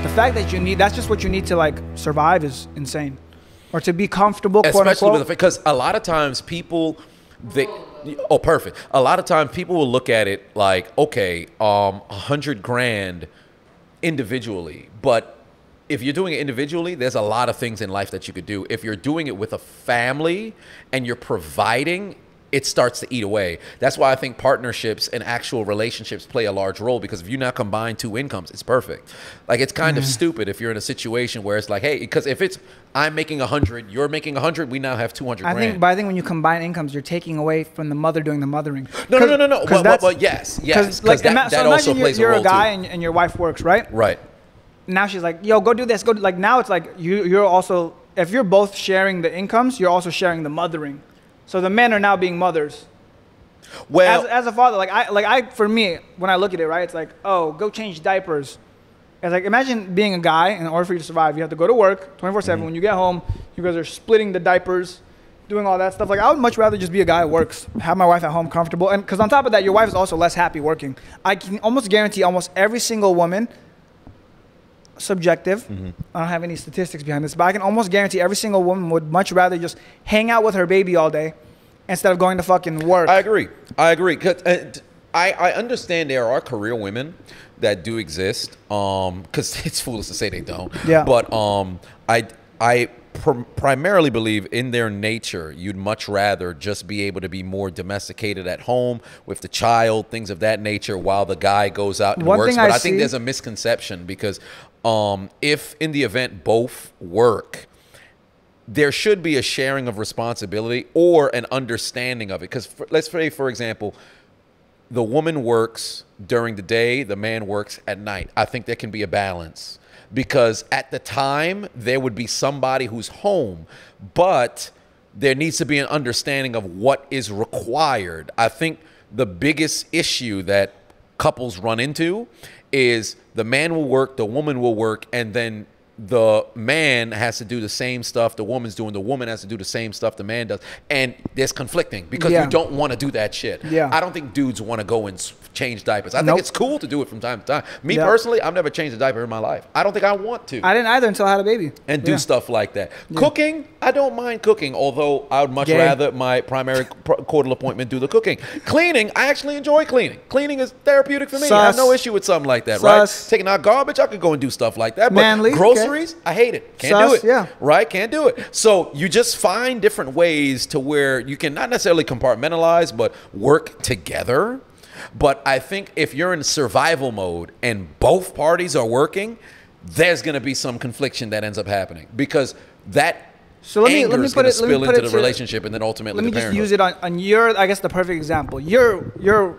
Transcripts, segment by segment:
the fact that that's just what you need to like survive is insane, or to be comfortable, quote unquote. Because a lot of times people, perfect. A lot of times people will look at it like, okay, 100 grand individually, but if you're doing it individually, there's a lot of things in life that you could do. If you're doing it with a family and you're providing, it starts to eat away. That's why I think partnerships and actual relationships play a large role, because if you now combine two incomes, it's perfect. Like, it's kind of stupid if you're in a situation where it's like, hey, because if it's I'm making 100, you're making 100, we now have 200 grand. But I think when you combine incomes, you're taking away from the mother doing the mothering. No. Well, yes. Like, that also plays a role you're a guy too. and your wife works, right? Right. Now she's like, yo, go do this. Like, now it's like you're also, if you're both sharing the incomes, you're also sharing the mothering. So the men are now being mothers. Well, as a father, for me, when I look at it, right, it's like, oh, go change diapers. It's like, imagine being a guy, and in order for you to survive, you have to go to work 24/7. When you get home, you guys are splitting the diapers, doing all that stuff. Like, I would much rather just be a guy who works, have my wife at home comfortable. And because on top of that, your wife is also less happy working. I can almost guarantee almost every single woman, subjective, I don't have any statistics behind this, but I can almost guarantee every single woman would much rather just hang out with her baby all day instead of going to fucking work. I agree. I understand there are career women that do exist, because it's foolish to say they don't. Yeah. But I primarily believe in their nature, you'd much rather just be able to be more domesticated at home with the child, things of that nature, while the guy goes out and works. But I think there's a misconception, because if in the event both work, there should be a sharing of responsibility or an understanding of it. Because let's say, for example, the woman works during the day, the man works at night. I think there can be a balance, because at the time there would be somebody who's home, but there needs to be an understanding of what is required. I think the biggest issue that couples run into is the man will work, the woman will work, and then the man has to do the same stuff the woman's doing. The woman has to do the same stuff the man does. And there's conflicting, because you don't want to do that shit. Yeah. I don't think dudes want to go and change diapers. I think it's cool to do it from time to time. Me personally, I've never changed a diaper in my life. I don't think I want to. I didn't either until I had a baby. And do stuff like that. Cooking, I don't mind cooking, although I would much rather my primary quarterly appointment do the cooking. Cleaning, I actually enjoy cleaning. Cleaning is therapeutic for me. I have no issue with something like that, right? Taking out garbage, I could go and do stuff like that. But manly, groceries, I hate it. Can't do it. Right? Can't do it. So you just find different ways to where you can not necessarily compartmentalize, but work together. But I think if you're in survival mode and both parties are working, there's going to be some confliction that ends up happening, because that anger is going to spill into the relationship and then ultimately the parenthood. Let me just use it on your, I guess, the perfect example. Your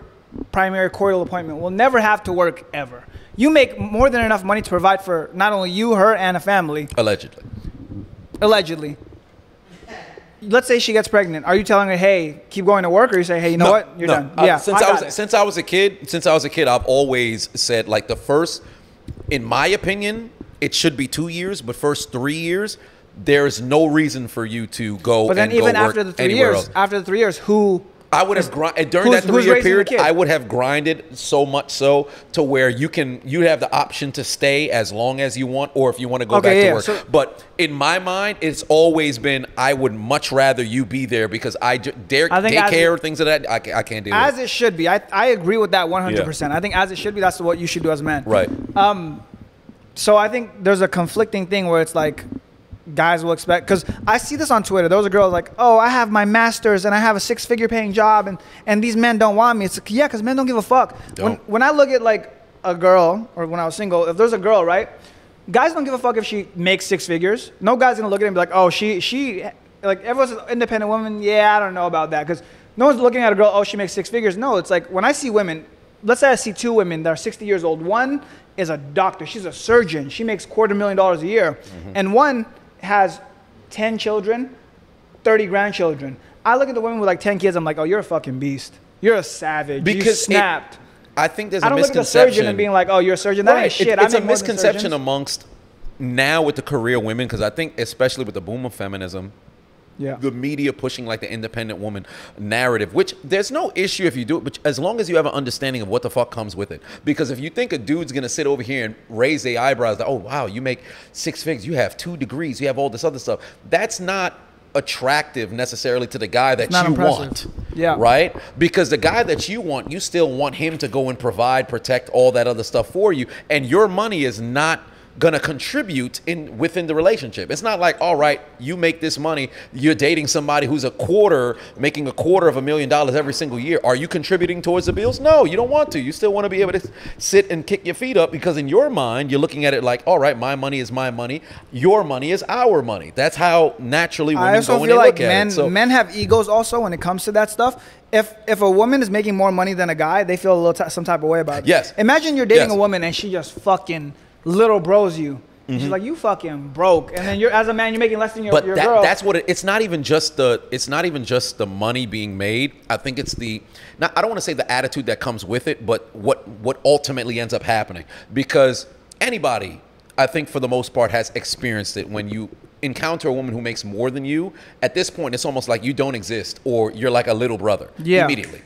primary coital appointment will never have to work ever. You make more than enough money to provide for not only you, her, and a family. Allegedly. Allegedly. Let's say she gets pregnant. Are you telling her, hey, keep going to work? Or you say, hey, you know what? You're done. Yeah. Since I was a kid, I've always said, like, the first, in my opinion, it should be 2 years, but first 3 years, there's no reason for you to go and go work anywhere else. But then even after the 3 years, who... I would have during that 3-year period. I would have grinded so much so to where you have the option to stay as long as you want, or if you want to go back to work. So, but in my mind, it's always been I would much rather you be there, because daycare, things of that I can't do. As it should be. I agree with that 100%. I think as it should be, that's what you should do as a man. Right. So I think there's a conflicting thing where it's like, guys will expect, because I see this on Twitter. There was a girl like, oh, I have my master's and I have a 6-figure paying job, and these men don't want me. It's like, yeah, because men don't give a fuck. When I look at like a girl, or when I was single, if there's a girl, right, guys don't give a fuck if she makes 6 figures. No guy's gonna look at her and be like, oh, she like, everyone's an independent woman. Yeah, I don't know about that, because no one's looking at a girl, oh, she makes 6 figures. No, it's like when I see women, let's say I see 2 women that are 60 years old. One is a doctor. She's a surgeon. She makes $250,000 a year. And one has 10 children, 30 grandchildren. I look at the women with like 10 kids, I'm like, oh, you're a fucking beast. You're a savage. Because you snapped. I think there's a misconception. I don't look at the surgeon and being like, oh, you're a surgeon. That ain't shit. It's a misconception amongst now with the career women, because I think especially with the boom of feminism, Yeah. the media pushing like the independent woman narrative, which there's no issue if you do it, but as long as you have an understanding of what the fuck comes with it. Because if you think a dude's gonna sit over here and raise their eyebrows, like, oh wow, you make 6 figures, you have 2 degrees, you have all this other stuff, that's not attractive necessarily to the guy that you want. Yeah. Right? Because the guy that you want, you still want him to go and provide, protect, all that other stuff for you, and your money is not gonna contribute within the relationship. It's not like, all right, you make this money, you're dating somebody who's making $250,000 every single year. Are you contributing towards the bills? No, you don't want to. You still want to be able to sit and kick your feet up, because in your mind, you're looking at it like, all right, my money is my money, your money is our money. That's how naturally women go and they look at it. So men have egos also when it comes to that stuff. If a woman is making more money than a guy, they feel a little some type of way about it. Yes. Imagine you're dating a woman and she just fucking little bros you. She's like, you fucking broke, and then you're, as a man, you're making less than your girl. That's what it's not even just the money being made. I think it's I don't want to say the attitude that comes with it, but what ultimately ends up happening. Because anybody, I think for the most part, has experienced it. When you encounter a woman who makes more than you, at this point, it's almost like you don't exist, or you're like a little brother immediately.